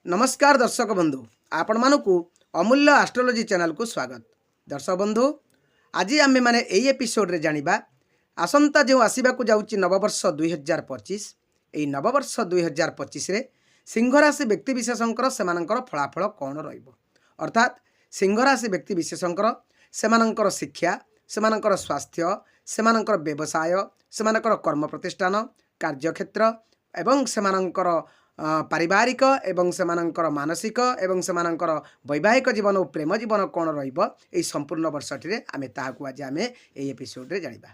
नमस्कार दर्शक बंधु आपण मानकु अमूल्य एस्ट्रोलॉजी चैनल को स्वागत। दर्शक बंधु आज आम मैंने यही एपिसोड रे जानिबा आसंता जो आसवाक जाऊँगी नववर्ष 2025 यही नववर्ष 2025 रे सिंह राशि व्यक्ति विशेषकर सेमानंकर फलाफल कौन रहिबो अर्थात सिंह राशि व्यक्ति विशेषकर सेमानंकर शिक्षा सेमानंकर स्वास्थ्य सेमानंकर व्यवसाय सेमानंकर कर्म प्रतिष्ठान कार्यक्षेत्र एवं सेमानंकर पारिवारिक एवं सेमानंकर मानसिक एवं सेमानंकर वैवाहिक जीवन और प्रेम जीवन कौन रहिबो एई संपूर्ण वर्षटी रे आमे ताहाकु आज आमे एई एपिसोड रे जानिबा।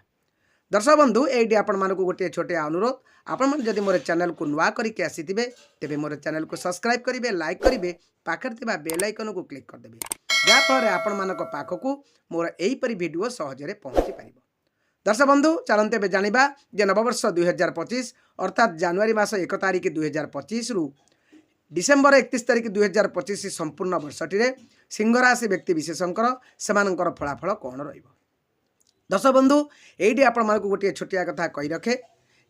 दर्शक बंधु एडी आपण मानकु गोटे छोटे अनुरोध आपण मन जदि मोर चैनल को नुआ करिके आसीथिबे तेबे मोर चैनल को सब्सक्राइब करिवे लाइक करिवे पाखर थिबा बेल आइकन को क्लिक कर देबे जा फल आपण मानक पाखकु मोर एई परि वीडियो सहजरे पहुंची पारिबो। दर्शक बंधु चलते बे जानिबा जे नववर्ष 2025 अर्थात जनवरी मास 1 तारिख 2025 रु डिसेम्बर 31 तारिख 2025 संपूर्ण वर्षटी रे सिंह राशि व्यक्ति विशेषकर सेमानंकर फलाफल कौन रहिबो। दर्शक बंधु एइडी आपण मानकु गोटे छोटिया कथा कहि रखे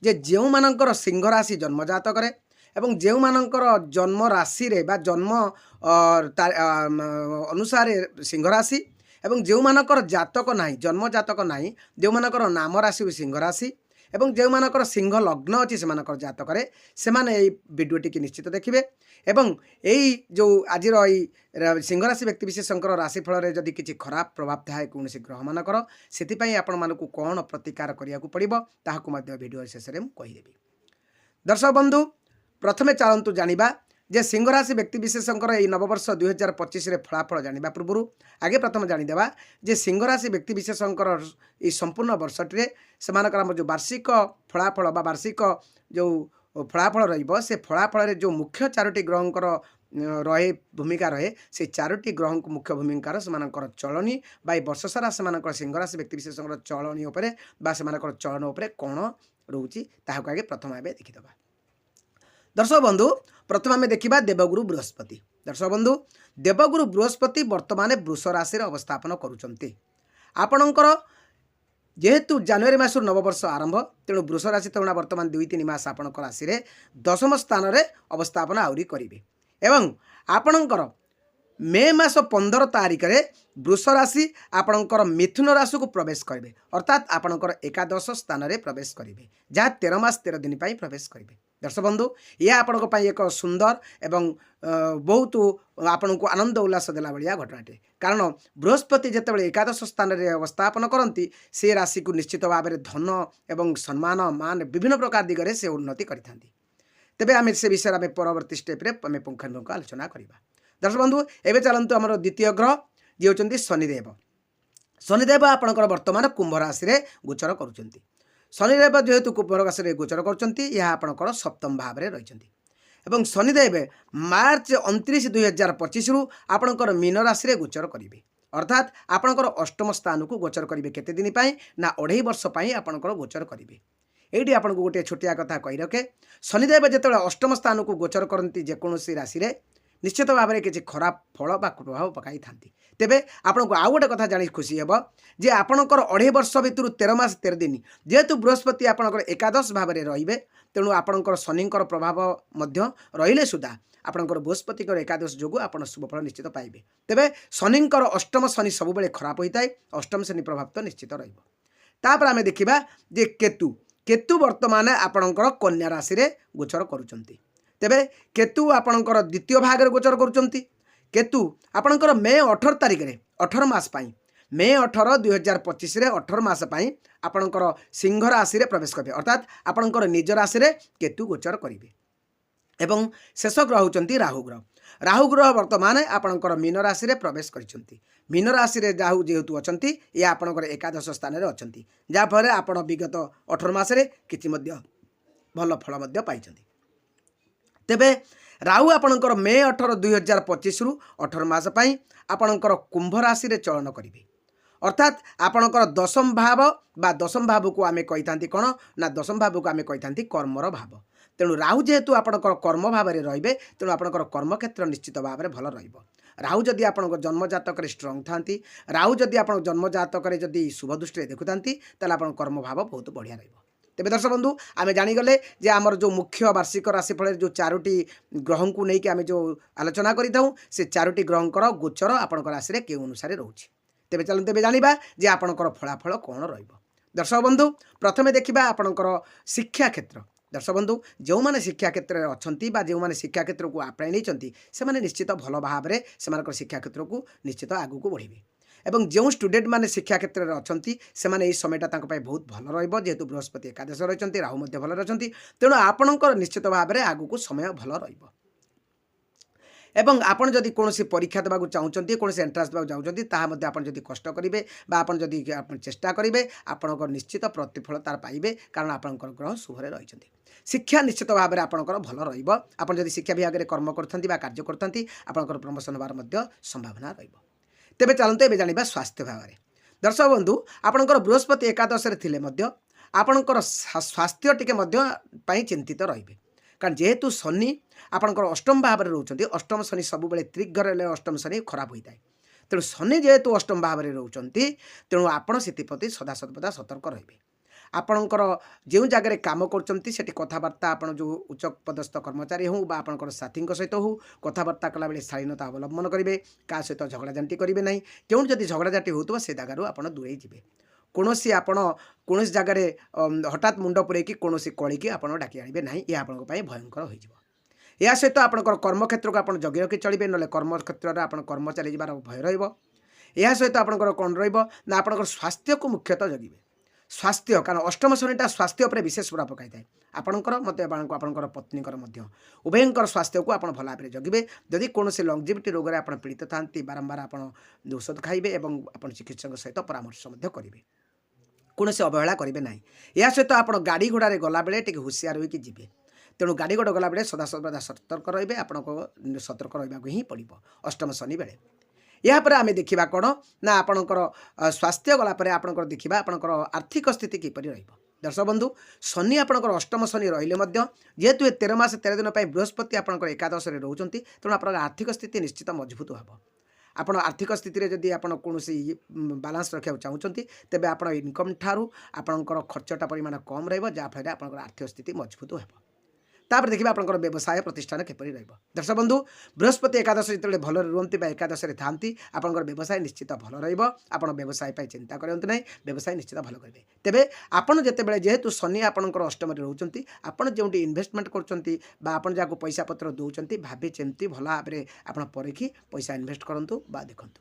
जे जेउ मानंकर सिंह राशि जन्म जातक रे एवं जेउ मानंकर जन्म राशि रे बा जन्म अनुसार सिंह राशि एवं जो मानकर जातक नाही जन्म जातक नाही जो मानकर नाम राशि सिंह राशि एवं जो मानकर सिंह लग्न अच्छी से जातक से भिडियोटी की निश्चित देखिए एवं यही जो आज सिंह राशि व्यक्ति विशेषकर राशिफल में जदि किसी खराब प्रभाव थाए कौन ग्रह मानकर से आपण मानक कौन प्रतिकार करिया पड़िबो ताहाकु मध्य भिडियो शेष में कहीदेवी। दर्शक बंधु प्रथमे चलतु जानिबा जे सिंह राशि व्यक्ति विशेषकर यही नववर्ष 2025 रे फलाफल जानिबा पूर्व आगे प्रथम जानिदेवा जे सिंह राशि व्यक्ति विशेषकर ये संपूर्ण वर्षटी से जो वार्षिक फलाफल बा वार्षिक जो फलाफल रहिबो से फलाफल रे जो मुख्य चारोटी ग्रहंकर रहे भूमिका रहे से चारोटी ग्रह मुख्य भूमिकार से चलनी बा वर्ष सारा से सिंह राशि व्यक्ति विशेषकर चलनी उपरे बा से चलन उपरे कौन रोची ताहाकु आगे प्रथम आबे देखिदबा। दर्शक बंधु प्रथम आम देखा देवगुरु बृहस्पति। दर्शक बंधु देवगुरु बृहस्पति वर्तमान वृष राशि अवस्थापन करुचंती आपणकर जेहेतु जनवरी मास नववर्ष आरंभ तेणु वृष राशि तुलना वर्तमान 2-3 मास आपण राशि रे दशम स्थान रे अवस्थापन आउरी करिवे एवं आपणकर मे मास 15 तारिख रे वृष राशि आपणकर मिथुन राशि को प्रवेश करेंगे अर्थात आपणकर एकादश स्थान रे प्रवेश करेंगे जहाँ 13 मास 13 दिन पर प्रवेश करेंगे। दर्शक बंधु यह आपण एक सुंदर एवं बहुत आपण को आनंद उल्लास देला भाया घटनाटे कारण बृहस्पति जितेबाला एकादश स्थान में अवस्थापन करती से राशि को निश्चित भाव में धन एवं सम्मान मान विभिन्न प्रकार दिगरे से उन्नति करते तेबे आम से विषय में परवर्ती स्टेप्रे आम पुंखानुपुंख आलोचना करवा। दर्शक बंधु एवं चलतु आमर द्वितीय ग्रह जी होती शनिदेव। शनिदेव आपणकर वर्तमान कुंभ राशि रे गोचर करुँच शनिदेव जेहेतु कुंभ राशि रे गोचर कर सप्तम भाव में रही शनिदेव मार्च 29 2025 रु आपणकर मीन राशि रे गोचर करेंगे अर्थात आपणकर अष्टम स्थान को गोचर करेंगे केते दिन पाई ना 2.5 वर्ष पाई आपणकर गोचर करेंगे। एटी आपन को गोटे छोटिया कथा कही रखे शनिदेव जिते अष्टम स्थान को गोचर करती जेकोसी राशि रे निश्चित भाव में किसी खराब फल बा प्रभाव पकाई था तेबे आपन को आउ गोटे कथा जानी खुशी हे जे आपणकर 2.5 वर्ष भितर 13 मास 13 दिन जेहेतु बृहस्पति आपणकर एकादश भाव में रे तेणु आपणकर शनिकर प्रभाव मध्य रहिले सुधा आपणकर बृहस्पति एकादश जोगु आपण शुभफल निश्चित पाइबे। तेबे शनिकर अष्टम शनि सब बेले खराब होता है अष्टम शनि प्रभाव तो निश्चित रहिबो। तापर आमे देखिबा जे केतु केतु वर्तमान आपणकर कन्या राशि रे गोचर करुचंती तेबे केतु आपणकर द्वितीय भाग रे गोचर करुचंती केतु आपणकर मे 18 तारिख रे 18 मास पाई मे 18 2025 रे 18 मास पाई आपणकर सिंह राशि रे प्रवेश करिवे अर्थात आपणकर निज राशि रे केतु गोचर करिवे एवं शेष ग्रह होचंती राहु ग्रह। राहु ग्रह वर्तमान आपणकर मीन राशि रे प्रवेश करिसंती मीन राशि रे राहु जेहेतु अछंती ये आपणकर एकादश स्थान रे अछंती जा फरे आपण विगत 18 मास रे किछि मध्य भल फल मध्य पाइछंती। तेबे राहु आपणकर मे 18 2025 रु 18 मास पाई आपणकर कुंभ राशि रे चलन करिवे अर्थात आपणकर दशम भाव बा दशम भाव को आमे कहितांती कोन ना दशम भाव को आमे कहितांती कर्मर भाव तेणु राहु जेहेतु आपणकर कर्म भाव में रहिबे तेणु आपणकर कर्म क्षेत्र निश्चित भाव में भल रहिबो। राहु जदि आपणकर जन्म जातक स्ट्रंग थांती राहु जदि आपण जन्म जातक जदि शुभ दृष्टि देखुतांती ताले आपण कर्म भाव बहुत बढ़िया रहिबो तेबे दर्शक बंधु आम जाणीगले जे आमर जो मुख्य वार्षिक राशिफल जो 4टी ग्रह को लेकिन आम जो आलोचना करूँ से 4टी ग्रहंकर गोचर आपण राशि के अनुसार रोचे तेबे चलते तेबे जानिबा जे आपणकर फलाफल कौन रहिबो। दर्शक बंधु प्रथमे देखिबा आपणकर शिक्षा क्षेत्र। दर्शक बंधु जो मैंने शिक्षा क्षेत्र में अच्छा जो मैंने शिक्षा क्षेत्र को आपणाई नहीं से निश्चित भल भाव में से शिक्षा क्षेत्र को निश्चित आगू बढ़े एवं जो स्टूडेंट माने शिक्षा क्षेत्र में अच्छा से यही समयटा बहुत भल रेतु बृहस्पति एकादश रही राहु भल रही तेणु आपणकर निश्चित भाव में आगू समय भल रहिबो। एवं आपण जदि कौन परीक्षा देवाक चाहते कौन एंट्रांस देवाक चाहते ताहा आप जदि कष्ट करेंगे आप जदि चेष्टा करेंगे आपंकर निश्चित प्रतिफल तार पाइबे कारण आपंकर ग्रह शुभरे रही शिक्षा निश्चित भाव में आपंकर भल रहा जदि शिक्षा विभाग में कर्म करते कार्य करते आपंकर प्रमोशन होवार संभावना रहिबो। तेबे चलते एबे जानिबा स्वास्थ्य भाव में। दर्शक बंधु आपंकर बृहस्पति एकादश थिले आपंकर स्वास्थ्य टिके चिंतित रहिबे कारण जेहेतु शनि आपंकर अष्टम भाव में रोचे अष्टम शनि सब त्रिक घर अष्टम शनि खराब होता है तेणु शनि जेहेतु अष्टम भाव में रोचे तेणु आपड़ से सदा सर्वदा सतर्क रहिबे। आपणकर जो जगह काम कर कथबार्ता आप जो उच्च पदस्थ कर्मचारी हो आपंकर साथी सहित हो कथबार्ता कला बेले शालीनता अवलंबन करेंगे क्या सहित झगड़ाझाटी करेंगे ना क्यों जब झगड़ाझाटी हो से जगार आप दूरे जाए कौन कौन जगह हठात मुंड पुरे कौन कली की आप डाकी आने ना यह आप भयंकर हो या सहित आपंकर कर्मक्षेत्र को आप जगी रखी चलिए ना कर्मक्षेत्र में आप कर्म चली जाबार भय रहा सहित आपंकर कौन रहा आपंकर स्वास्थ्य को मुख्यतः जगिबे स्वास्थ्य कारण अष्टम शनिटा स्वास्थ्य पर विशेष प्रभाव पकाई थाए आपंकर मत आपंकर पत्नीकर उभयंकर स्वास्थ्य को आप भल भाव में जगिबे। जदि कौन लंगजिविटी रोग में आप पीड़ित था बारंबार आप औषध खाइबे और आप चिकित्सक सहित परामर्श करेंगे कौन से अवहेला करेंगे ना या सहित आप गाड़ी घोड़ा गला बेले टे हुशियार होकर जी तेणु गाड़ी घोड़ा गला बेले सदा सर्वदा सतर्क रहिबे आपको सतर्क रहा ही पड़ो अष्टम शनि बेले। यापर आम देखा कौन ना आपणकर स्वास्थ्य गलापर आपणकर देखा आपणकर आर्थिक स्थिति किपरि रहिबो। दर्शक बंधु शनि आपणकर अष्टम शनि रहिले जेहेतु 13 मास 13 दिन बृहस्पति आपणकर एकादश रोचंती तेणु आप आर्थिक स्थिति निश्चित मजबूत हे आप आर्थिक स्थिति जदि आप कौन बालांस रखा चाहते तेज आप इनकम ठारू आपणकर खर्चटा परिमाण कम रहा आपणकर आर्थिक स्थिति मजबूत हे। तापर देखिए आपंकर व्यवसाय प्रतिष्ठान किपरि रहिबो। दर्शक बंधु बृहस्पति एकादश जो भल रुहति एकादश थांती आपंकर व्यवसाय निश्चित भल रहिबो आप व्यवसाय चिंता करते ना व्यवसाय निश्चित भल करेंगे। तेबे आपन जेतेबेले जेहेतु शनि आपंकर अष्टम रोचंती आपन जोंटी इन्वेस्टमेंट करचंती बा आपन जाको पैसा पत्र दौचंती भाभी चिंती भल भाव में आपन परीखी पैसा इन्वेस्ट करंतु बा देखंतु।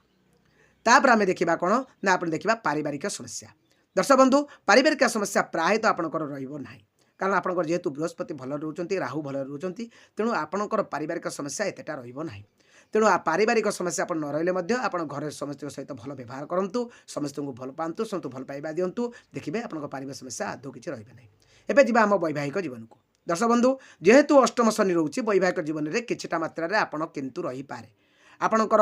तापर आमे देखिबा कोन ना आपन देखिबा पारिवारिक समस्या। दर्शक बंधु पारिवारिक समस्या प्राय तो आपनकर रहिबो नाही कारण आपंकर जेहेतु बृहस्पति भल रोचंती राहु भल रोचंती तेणु आपंकर पारिवारिक समस्या एतेटा रहिबो नाही तेणु पारिवारिक समस्या आप न रहिले आप घर समस्त सहित भल व्यवहार करूँ समस्त को भल पातु समस्त भल पाइबा दिंतु देखिए आप पारिवारिक समस्या आदौ किसी रही ना। एबे जीवा आम वैवाहिक जीवन को। दर्शक बंधु जेहेतु अष्टम शनि रोचे वैवाहिक जीवन में किछिटा मात्रा आपड़ किंतु रही पारे आपणकर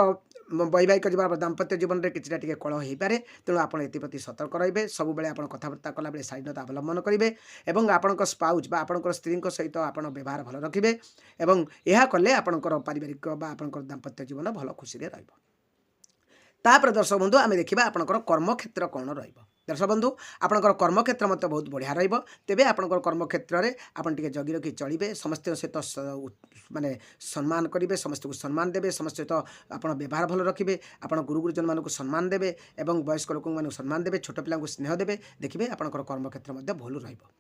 वैवाहिक जीवन दाम्पत्य जीवन में किसी टे कलह हो पारे तेणु आप एप्रति सतर्क रे सब बेले आप कथबार्ता कला बेले शालीनता अवलंबन करेंगे और आपंकर स्पाउज बा आपंकर स्त्री सहित आप व्यवहार भल रखिए और यह कले आपंकर पारिवारिक आपंकर दाम्पत्य जीवन भल खुशी रहिबो। तापर दर्शक बंधु आम देखा आपंकर कर्मक्षेत्र कौन रहिबो। दर्शक बंधु आपंकर कर्मक्षेत्र मत बहुत बढ़िया रहिबो तेबे आपंकर कर्मक्षेत्र में आप जगी रखी चलिए समस्त सहित माने सम्मान करेंगे समस्त को सम्मान देवे समस्त सहित आप व्यवहार भल रखिए आप गुरु गुरुजन मान सम्मान देवे और वयस्क लोक मान सम्मान देवे छोट पिला स्नेह देवे देखिए आपंकर कर्मक्षेत्र भल रहिबो।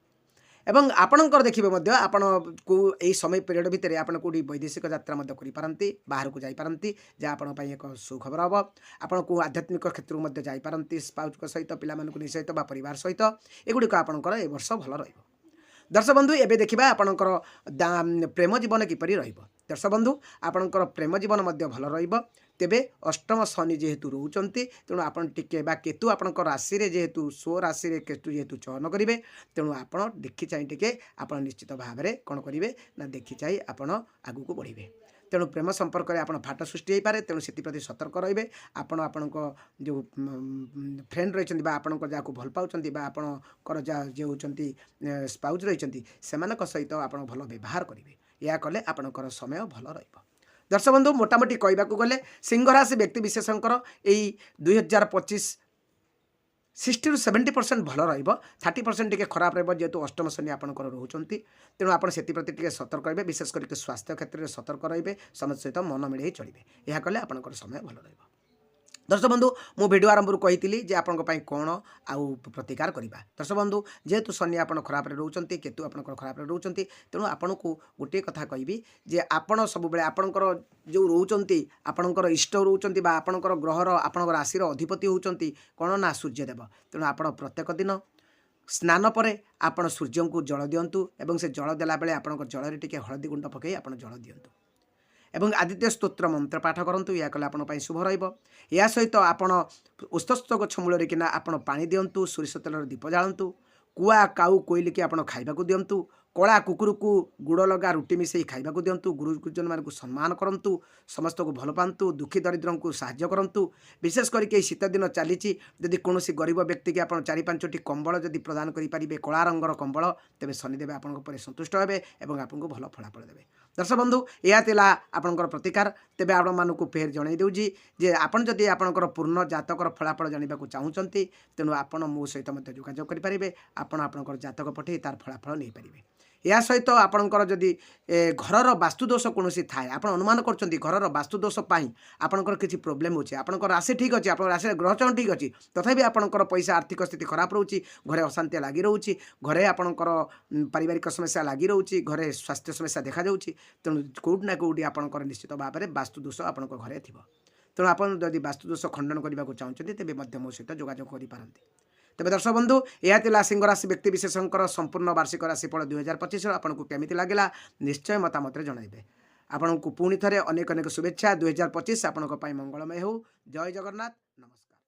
एवं आपणकर देखिए आपण को यही समय पीरियड भितर आप कौटी वैदेशिक यात्रा करें बाहर को जापारती जहाँ आप एक सुखबर हम आपण को आध्यात्मिक क्षेत्र में जापारती स्पाउज सहित पिला सहित परिवार सहित एगुड़िक आपंकर ए वर्ष भल रहिबो। दर्शक बंधु एबे देखिबा आपणकर प्रेम जीवन किपरि रहिबो। दर्शक बंधु आपणकर प्रेम जीवन भल रहिबो तेबे अष्टम शनि जेहेतु रोचंती तेणु आपन टिके बा केतु आपणकर राशि रे जेहेतु स्व राशि रे केतु जेहेतु चयन करेंगे तेणु आपन देखि चाहि टिके आपन निश्चित भाव में कौन करेंगे ना देखि चाहि आपन आगु को बढ़िबे तेणु प्रेम संपर्क में आप फाट सृष्टि हो पारे तेणु से सतर्क रे आपण जो फ्रेंड रही आपण जहाँ भल पाँच आपणकर जो होती स्पाउज रही सहित आप भल व्यवहार करेंगे या कले आपणकर समय भल रहिबो। दर्शक बंधु मोटामोटी कहवाक गले सिंह राशि व्यक्ति विशेषकर यही 2025 60 ରୁ 70% ଭଲ ରହିବ, 30% ଟିକେ ଖରାପ ରହିବ ଯେହେତୁ ଅଷ୍ଟମ ଶନି ଆପଣଙ୍କର ରହୁଛନ୍ତି। ତେଣୁ ଆପଣ ସେଥିପ୍ରତି ଟିକେ ସତର୍କ ରହିବେ, ବିଶେଷ କରିକି ସ୍ୱାସ୍ଥ୍ୟ କ୍ଷେତ୍ରରେ ସତର୍କ ରହିବେ, ସମସ୍ତ ସହିତ ମନ ମିଳେଇ ଚଳିବେ। ଏହା କଲେ ଆପଣଙ୍କର ସମୟ ଭଲ ରହିବ। ଦର୍ଶକ ବନ୍ଧୁ, ମୁଁ ଭିଡ଼ିଓ ଆରମ୍ଭରୁ କହିଥିଲି ଯେ ଆପଣଙ୍କ ପାଇଁ କ'ଣ ଆଉ ପ୍ରତିକାର କରିବା। ଦର୍ଶକ ବନ୍ଧୁ, ଯେହେତୁ ଶନି ଆପଣ ଖରାପରେ ରହୁଛନ୍ତି, କେତୁ ଆପଣଙ୍କର ଖରାପରେ ରହୁଛନ୍ତି, ତେଣୁ ଆପଣଙ୍କୁ ଗୋଟିଏ କଥା କହିବି ଯେ ଆପଣ ସବୁବେଳେ ଆପଣଙ୍କର ଯେଉଁ ରହୁଛନ୍ତି, ଆପଣଙ୍କର ଇଷ୍ଟ ରହୁଛନ୍ତି ବା ଆପଣଙ୍କର ଗ୍ରହର ଆପଣଙ୍କ ରାଶିର ଅଧିପତି ହେଉଛନ୍ତି କ'ଣ ନା ସୂର୍ଯ୍ୟଦେବ। ତେଣୁ ଆପଣ ପ୍ରତ୍ୟେକ ଦିନ ସ୍ନାନ ପରେ ଆପଣ ସୂର୍ଯ୍ୟଙ୍କୁ ଜଳ ଦିଅନ୍ତୁ ଏବଂ ସେ ଜଳ ଦେଲାବେଳେ ଆପଣଙ୍କ ଜଳରେ ଟିକେ ହଳଦୀ ଗୁଣ୍ଡ ପକାଇ ଆପଣ ଜଳ ଦିଅନ୍ତୁ ଏବଂ ଆଦିତ୍ୟ ସ୍ତୋତ୍ର ମନ୍ତ୍ର ପାଠ କରନ୍ତୁ। ଏହା କଲେ ଆପଣଙ୍କ ପାଇଁ ଶୁଭ ରହିବ। ଏହା ସହିତ ଆପଣ ଉସ୍ତସ୍ତ ଗଛ ମୂଳରେ କିନା ଆପଣ ପାଣି ଦିଅନ୍ତୁ, ସୋରିଷ ତେଲର ଦୀପ ଜାଳନ୍ତୁ, କୁଆ କାଉ କୋଇଲିକି ଆପଣ ଖାଇବାକୁ ଦିଅନ୍ତୁ, କଳା କୁକୁରକୁ ଗୁଡ଼ ଲଗା ରୁଟି ମିଶାଇ ଖାଇବାକୁ ଦିଅନ୍ତୁ, ଗୁରୁ ଗୁରୁଜନମାନଙ୍କୁ ସମ୍ମାନ କରନ୍ତୁ, ସମସ୍ତଙ୍କୁ ଭଲ ପାଆନ୍ତୁ, ଦୁଃଖୀ ଦରିଦ୍ରଙ୍କୁ ସାହାଯ୍ୟ କରନ୍ତୁ। ବିଶେଷ କରିକି ଏହି ଶୀତ ଦିନ ଚାଲିଛି, ଯଦି କୌଣସି ଗରିବ ବ୍ୟକ୍ତିକି ଆପଣ 4-5ଟି କମ୍ବଳ ଯଦି ପ୍ରଦାନ କରିପାରିବେ, କଳା ରଙ୍ଗର କମ୍ବଳ, ତେବେ ଶନିଦେବ ଆପଣଙ୍କ ଉପରେ ସନ୍ତୁଷ୍ଟ ହେବେ ଏବଂ ଆପଣଙ୍କୁ ଭଲ ଫଳାଫଳ ଦେବେ। ଦର୍ଶକ ବନ୍ଧୁ, ଏହା ଥିଲା ଆପଣଙ୍କର ପ୍ରତିକାର। ତେବେ ଆପଣମାନଙ୍କୁ ଫେର ଜଣାଇ ଦେଉଛି ଯେ ଆପଣ ଯଦି ଆପଣଙ୍କର ପୂର୍ଣ୍ଣ ଜାତକର ଫଳାଫଳ ଜାଣିବାକୁ ଚାହୁଁଛନ୍ତି, ତେଣୁ ଆପଣ ମୋ ସହିତ ମଧ୍ୟ ଯୋଗାଯୋଗ କରିପାରିବେ। ଆପଣ ଆପଣଙ୍କର ଜାତକ ପଠାଇ ତାର ଫଳାଫଳ ନେଇପାରିବେ। ଏହା ସହିତ ଆପଣଙ୍କର ଯଦି ଘରର ବାସ୍ତୁଦୋଷ କୌଣସି ଥାଏ, ଆପଣ ଅନୁମାନ କରୁଛନ୍ତି ଘରର ବାସ୍ତୁଦୋଷ ପାଇଁ ଆପଣଙ୍କର କିଛି ପ୍ରୋବ୍ଲେମ୍ ହେଉଛି, ଆପଣଙ୍କର ରାଶି ଠିକ୍ ଅଛି, ଆପଣଙ୍କ ରାଶିରେ ଗ୍ରହଚରଣ ଠିକ୍ ଅଛି, ତଥାପି ଆପଣଙ୍କର ପଇସା ଆର୍ଥିକ ସ୍ଥିତି ଖରାପ ରହୁଛି, ଘରେ ଅଶାନ୍ତି ଲାଗି ରହୁଛି, ଘରେ ଆପଣଙ୍କର ପାରିବାରିକ ସମସ୍ୟା ଲାଗି ରହୁଛି, ଘରେ ସ୍ୱାସ୍ଥ୍ୟ ସମସ୍ୟା ଦେଖାଯାଉଛି, ତେଣୁ କେଉଁଠି ନା କେଉଁଠି ଆପଣଙ୍କର ନିଶ୍ଚିତ ଭାବରେ ବାସ୍ତୁଦୋଷ ଆପଣଙ୍କ ଘରେ ଥିବ। ତେଣୁ ଆପଣ ଯଦି ବାସ୍ତୁଦୋଷ ଖଣ୍ଡନ କରିବାକୁ ଚାହୁଁଛନ୍ତି, ତେବେ ମଧ୍ୟ ମୋ ସହିତ ଯୋଗାଯୋଗ କରିପାରନ୍ତି। ତେବେ ଦର୍ଶକ ବନ୍ଧୁ, ଏହା ଥିଲା ସିଂହ ରାଶି ବ୍ୟକ୍ତିବିଶେଷଙ୍କର ସମ୍ପୂର୍ଣ୍ଣ ବାର୍ଷିକ ରାଶିଫଳ 2025। ଆପଣଙ୍କୁ କେମିତି ଲାଗିଲା ନିଶ୍ଚୟ ମତାମତରେ ଜଣାଇବେ। ଆପଣଙ୍କୁ ପୁଣି ଥରେ ଅନେକ ଅନେକ ଶୁଭେଚ୍ଛା। 2025 ଆପଣଙ୍କ ପାଇଁ ମଙ୍ଗଳମୟ ହେଉ। ଜୟ ଜଗନ୍ନାଥ। ନମସ୍କାର।